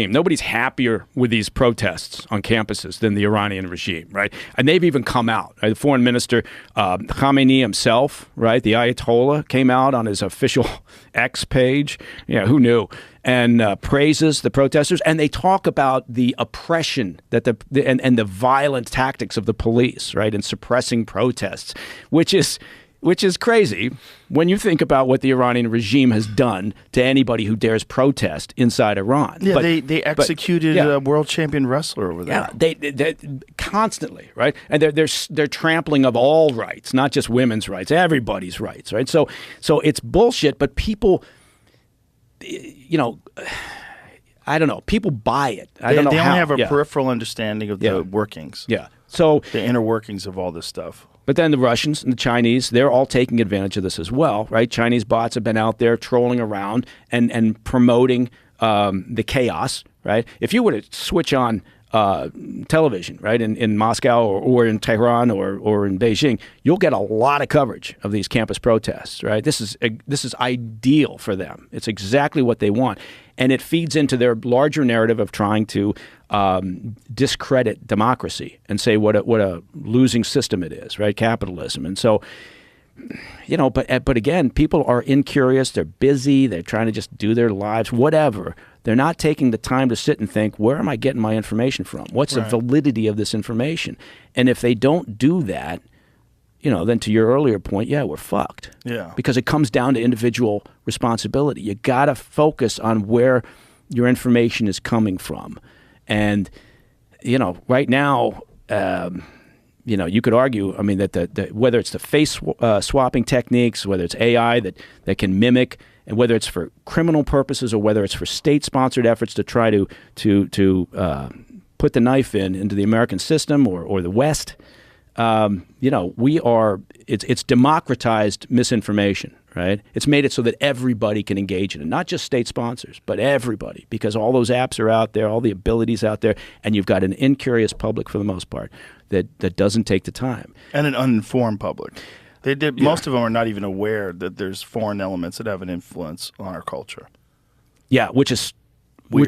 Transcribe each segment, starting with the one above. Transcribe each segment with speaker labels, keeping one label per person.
Speaker 1: Nobody's happier with these protests on campuses than the Iranian regime, right? And they've even come out. Right? The foreign minister, Khamenei himself, right? The Ayatollah came out on his official X page. Yeah, who knew? And praises the protesters. And they talk about the oppression that and the violent tactics of the police, right? In suppressing protests, which is crazy when you think about what the Iranian regime has done to anybody who dares protest inside Iran.
Speaker 2: Yeah, they executed a world champion wrestler over there.
Speaker 1: Yeah, they constantly, right? And they're trampling of all rights, not just women's rights, everybody's rights, right? So it's bullshit, but people, I don't know, people buy it. I don't know how.
Speaker 2: They only have a peripheral understanding of the workings.
Speaker 1: Yeah. So
Speaker 2: the inner workings of all this stuff.
Speaker 1: But then the Russians and the Chinese, they're all taking advantage of this as well, right? Chinese bots have been out there trolling around and promoting the chaos, right? If you were to switch on television, right, in Moscow or in Tehran or in Beijing, you'll get a lot of coverage of these campus protests, right? This is ideal for them. It's exactly what they want. And it feeds into their larger narrative of trying to discredit democracy and say what a losing system it is, right? Capitalism. And so, but again, people are incurious. They're busy. They're trying to just do their lives, whatever. They're not taking the time to sit and think, where am I getting my information from? What's the validity of this information? And if they don't do that, then to your earlier point, we're fucked.
Speaker 2: Yeah.
Speaker 1: Because it comes down to individual responsibility. You got to focus on where your information is coming from. And, right now, you could argue, I mean, that whether it's the face swapping techniques, whether it's AI that can mimic, and whether it's for criminal purposes or whether it's for state-sponsored efforts to try to put the knife into the American system or the West, it's democratized misinformation, right? It's made it so that everybody can engage in it, not just state sponsors, but everybody, because all those apps are out there, all the abilities out there, and you've got an incurious public for the most part that doesn't take the time. And
Speaker 2: an uninformed public. Most of them are not even aware that there's foreign elements that have an influence on our culture.
Speaker 1: Yeah, which is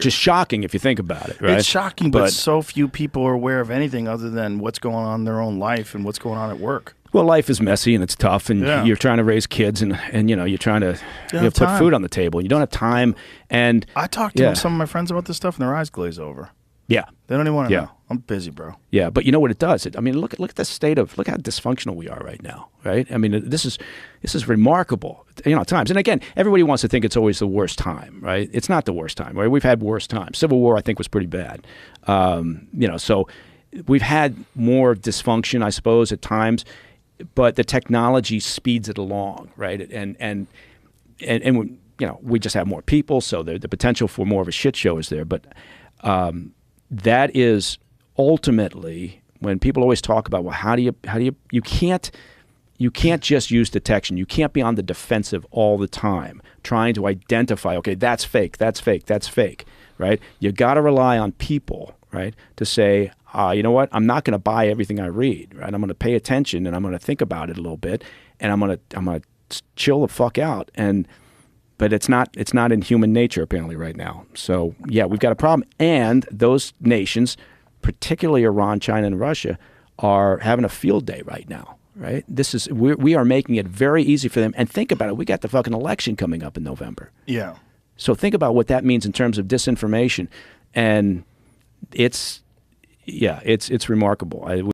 Speaker 1: shocking if you think about it, right?
Speaker 2: It's shocking, but so few people are aware of anything other than what's going on in their own life and what's going on at work.
Speaker 1: Well, life is messy and it's tough, and you're trying to raise kids, and you're trying to put food on the table. You don't have time. And
Speaker 2: I talked to some of my friends about this stuff, and their eyes glaze over.
Speaker 1: Yeah,
Speaker 2: they don't even want to know. I'm busy, bro.
Speaker 1: Yeah, but you know what it does? Look at the state of, look how dysfunctional we are right now, right? I mean, this is remarkable, at times. And again, everybody wants to think it's always the worst time, right? It's not the worst time, right? We've had worse times. Civil War, I think, was pretty bad. So we've had more dysfunction, I suppose, at times, but the technology speeds it along, right? And we just have more people, so the potential for more of a shit show is there, but. That is ultimately when people always talk about, well, how do you can't just use detection. You can't be on the defensive all the time trying to identify, okay, that's fake, right? You got to rely on people, right, to say, you know what, I'm not going to buy everything I read, right? I'm going to pay attention and I'm going to think about it a little bit, and I'm going to chill the fuck out. But it's not in human nature apparently right now. So we've got a problem, and those nations, particularly Iran, China, and Russia, are having a field day right now. Right? We are making it very easy for them. And think about it, we got the fucking election coming up in November.
Speaker 2: Yeah.
Speaker 1: So think about what that means in terms of disinformation, and it's remarkable.